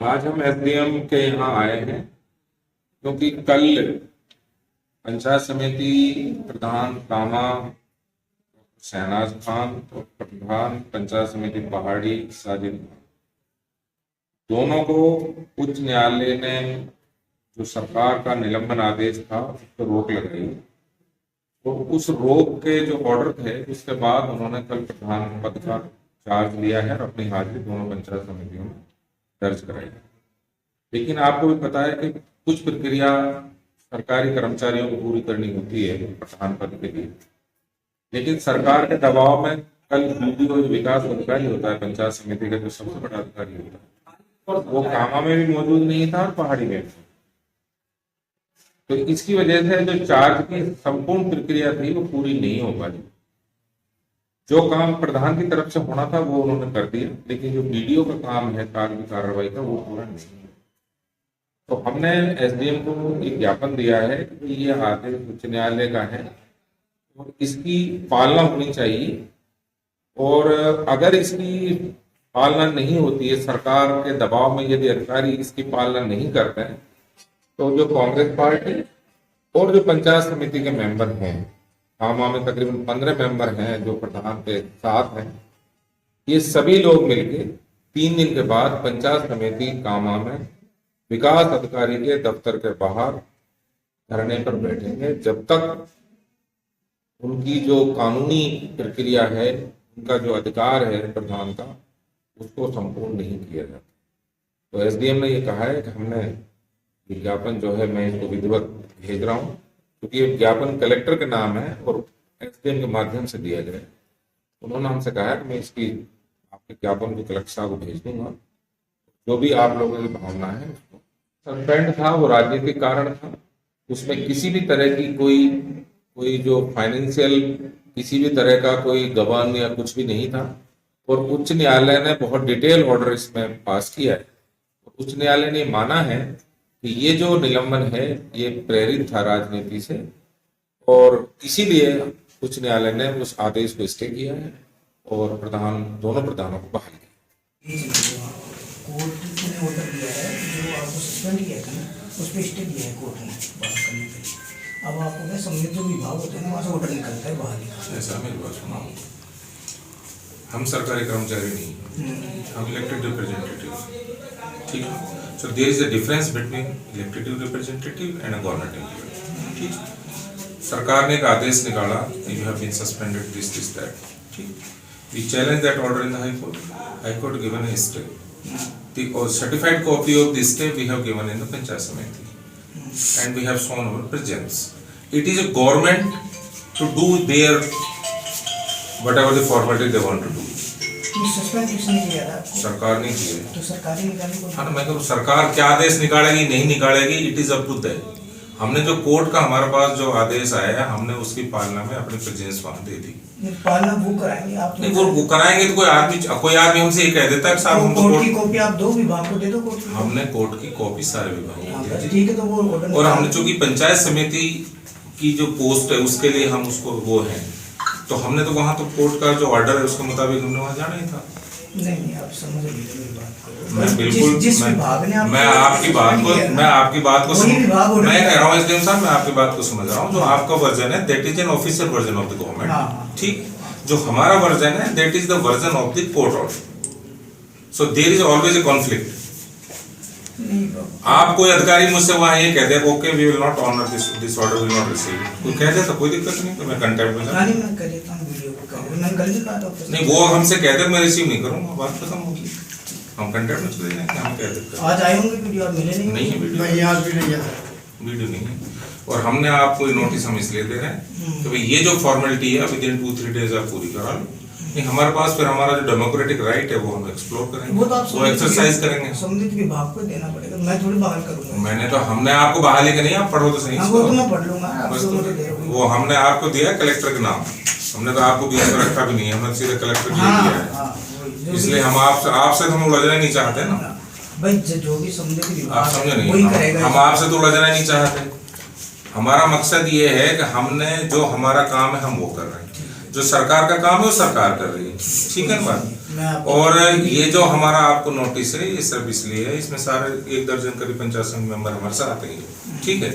आज हम एसडीएम के यहाँ आए हैं क्योंकि कल पंचायत समिति प्रधान कामा शहनाज खान और प्रधान पंचायत समिति पहाड़ी साजिद खान दोनों को उच्च न्यायालय ने जो सरकार का निलंबन आदेश था उस पर रोक लगाई। तो उस रोक के जो ऑर्डर थे उसके बाद उन्होंने कल प्रधान पद का चार्ज लिया है और अपनी हाजिरी दोनों पंचायत समितियों में दर्ज कराई। लेकिन आपको भी पता है कि कुछ प्रक्रिया सरकारी कर्मचारियों को पूरी करनी होती है प्रधान पद के लिए, लेकिन सरकार के दबाव में कल बीडीओ विकास अधिकारी होता है पंचायत समिति का, जो सबसे बड़ा अधिकारी होता है, और वो कामा में भी मौजूद नहीं था और पहाड़ी में भी। तो इसकी वजह से जो चार्ज की संपूर्ण प्रक्रिया थी वो पूरी नहीं हो पाई। जो काम प्रधान की तरफ से होना था वो उन्होंने कर दिया, लेकिन जो बीडीओ का काम है कागजी कार्रवाई का वो पूरा नहीं है। तो हमने एसडीएम को एक ज्ञापन दिया है कि ये आदेश उच्च न्यायालय का है और इसकी पालना होनी चाहिए, और अगर इसकी पालना नहीं होती है, सरकार के दबाव में यदि अधिकारी इसकी पालना नहीं करते हैं, तो जो कांग्रेस पार्टी और जो पंचायत समिति के मेंबर हैं, कामा में तकरीबन 15 मेंबर हैं जो प्रधान के साथ हैं, ये सभी लोग मिलकर 3 दिन के बाद पंचायत समिति कामा में विकास अधिकारी के दफ्तर के बाहर धरने पर बैठेंगे जब तक उनकी जो कानूनी प्रक्रिया है, उनका जो अधिकार है प्रधान का, उसको संपूर्ण नहीं किया जाता। तो एसडीएम ने ये कहा है कि हमने विज्ञापन जो है मैं इसको विधिवत भेज रहा हूँ, क्योंकि ये विज्ञापन कलेक्टर के नाम है और एसडीएम के माध्यम से दिया गया है। उन्होंने हमसे कहा है कि मैं इसकी आपके ज्ञापन को कलेक्टर साहब को भेज दूंगा, जो भी आप लोगों की भावना है। उसको सस्पेंड था वो राजनीतिक कारण था, उसमें किसी भी तरह की कोई जो फाइनेंशियल किसी भी तरह का कोई गबन या कुछ भी नहीं था। और उच्च न्यायालय ने बहुत डिटेल ऑर्डर इसमें पास किया है। उच्च न्यायालय ने माना है कि ये जो निलंबन है ये प्रेरित था राजनीति से, और इसीलिए उच्च न्यायालय ने उस आदेश को स्टे किया है और दोनों प्रधानों को बहाल किया। कोर्ट ने ऑर्डर दिया है जो आपको सस्पेंड किया था ना, उस पर स्टे दिया है कोर्ट ने बात करने के लिए। अब आपको क्या संबंधित जो विभाग होते हैं ना, वहाँ से ऑर्डर निकलता है बाहर। ऐसा मेरी बात सुना, हम सरकारी कर्मचारी नहीं, हम इलेक्टेड रिप्रेजेंटेटिव, ठीक है। So there is a difference between elected representative and a government employee, ठीक। सरकार ने एक आदेश निकाला, you have been suspended this that, ठीक। We challenge that order in the high court given a stay. The certified copy of this stay we have given in the Panchayat Samiti, and we have shown our presence. It is a government to do their whatever the formality they want to do. Suspend किसने किया था? सरकार ने किया। तो सरकारी निकाली को। हाँ, तो मैं कहूँ सरकार क्या आदेश निकालेगी नहीं निकालेगी, it is up to that. हमने जो कोर्ट का हमारे पास जो आदेश आया है, हमने उसकी पालना में अपनी प्रेजेंस वहां दे दी। पालना वो कराएंगे आप? नहीं, वो कराएंगे तो कोई आदमी हमसे ये कह देता है साहब हमको कोर्ट की कॉपी आप दो विभाग को दे दो। कोर्ट की हमने कोर्ट की कॉपी सारे विभागों को दी, ठीक है। तो वो ऑर्डर, और हमने चूंकि पंचायत समिति की जो पोस्ट है उसके लिए हम उसको वो है, तो हमने तो वहां तो कोर्ट का जो ऑर्डर है उसके मुताबिक हमने वहां जाना ही था। नहीं, आप समझ लीजिए बात को। मैं बिल्कुल जिस विभाग ने मैं आपकी बात को मैं कह रहा हूँ एसडीएम साहब, मैं आपकी बात को समझ रहा हूँ। जो आपका वर्जन है that is an official version of the government, ठीक। जो हमारा वर्जन है that is the version of the court order. So there is always a conflict. आप कोई अधिकारी मुझसे वहां ये कहते हैं okay we will not honour this order, will not receive, कोई कह दे तो कोई दिक्कत नहीं, तो मैं कंटेक्ट में नहीं, मैं कर देता हूं वीडियो को। मैं कल भी कहा था नहीं, वो हमसे कहते मैं रिसीव नहीं करूंगा, बात खत्म होगी, हम कंटेक्ट में चले जाएंगे। हम कह देते आज आए होंगे वीडियो, आप मिले नहीं? नहीं, वीडियो आज भी नहीं है, वीडियो नहीं है। और हमने आपको नोटिस हम इसलिए दे रहे हैं कि भाई ये जो फॉर्मेलिटी है विद इन 2-3 डेज आप पूरी करा लो। नहीं, हमारे पास फिर हमारा जो डेमोक्रेटिक राइट है वो हम एक्सप्लोर करेंगे, वो तो आप एक्सरसाइज करेंगे। संबंधित विभाग को देना पड़ेगा, मैं थोड़ी बहाल करूंगा। मैंने तो हमने आपको बहाली के नहीं, आप पढ़ो तो सही। वो तो मैं पढ़ लूंगा, वो हमने आपको दिया कलेक्टर के नाम, हमने तो आपको बीच में रखा भी नहीं है, हमने सीधे कलेक्टर को दिया है। इसलिए हम आपसे तो हम उलझना नहीं चाहते ना भाई, जो भी संबंधित विभाग आप समझे नहीं, हम आपसे तो उलझना नहीं चाहते। हमारा मकसद ये है कि हमने जो हमारा काम है हम वो कर रहे हैं। जो सरकार का काम है वो सरकार कर रही है, ठीक है ना मैं बात। आपको- और ये जो हमारा आपको नोटिस है ये सिर्फ इसलिए है, इसमें सारे 1 दर्जन करीब पंचायत समिति मेंबर हमारे साथ हैं, ठीक है।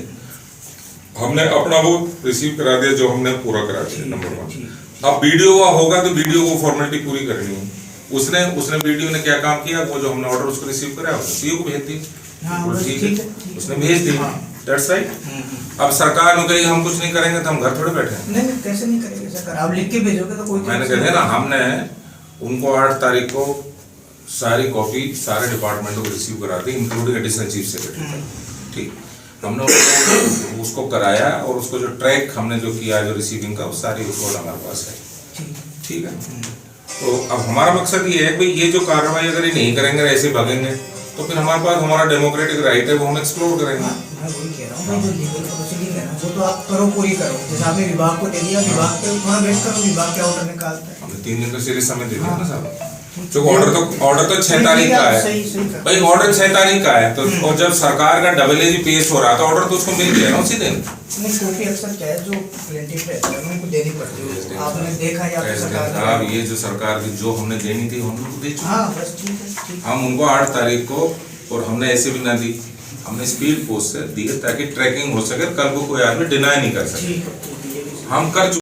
हमने अपना वो रिसीव करा दिया जो हमने पूरा करा दिया, नंबर 1। अब वीडियो का होगा तो वीडियो को फॉर्मेलिटी पूरी करनी है। उसने वीडियो ने क्या काम किया, वो जो हमने ऑर्डर उसको रिसीव करा सीओ को भेज दिया, हाँ, बस ठीक ठीक है, है। उसने भेज दिया, हाँ। That's right. अब सरकार ने कही हम कुछ नहीं करेंगे तो हम घर थोड़े बैठे हैं। नहीं कैसे नहीं करेंगे सर, आप लिख के भेजोगे तो कोई मैंने कहते ना, हमने उनको 8 तारीख को सारी कॉपी सारे डिपार्टमेंटों को रिसीव करा दी, इंक्लूडिंग एडिशनल चीफ सेक्रेटरी, ठीक। हमने उसको कराया और उसको जो ट्रैक हमने जो किया जो रिसीविंग का, वो सारी रिकॉर्ड हमारे पास है, ठीक है। तो अब हमारा मकसद ये है कि ये जो कार्रवाई अगर ये नहीं करेंगे, ऐसे भागेंगे, तो फिर हमारे पास हमारा डेमोक्रेटिक राइट है वो हम एक्सप्लोर करेंगे। मैं वही कह रहा हूँ भाई, जो लीगल प्रोसीडिंग है ना वो तो आप करो, पूरी करो। जैसे आपने विभाग को दे दिया, विभाग पे थोड़ा वेट करो, विभाग क्या ऑर्डर निकालता है। हमने 3 दिन का सीरियस समय दे दिया ना साहब। जो ऑर्डर तो 6 तारीख का है सही कर भाई, ऑर्डर 6 तारीख का है, तो और जब सरकार का डबल एजी पेश हो रहा था ऑर्डर, तो उसको मिल गया ना उसी दिन। नहीं, क्योंकि अक्सर क्या है, जो प्लेंटिफ रहता है उनको देनी पड़ती है। आपने देखा या तो सरकार साहब ये जो सरकार की जो हमने देनी थी हम उनको दे चुके। हाँ बस ठीक है, ठीक है। हम उनको 8 तारीख को, और हमने ऐसे भी ना दी, हमने स्पीड पोस्ट से दिए ताकि ट्रैकिंग हो सके, कल को कोई आदमी डिनाई नहीं कर सके। ठीक है, ठीक है, ये भी सही है। हम कर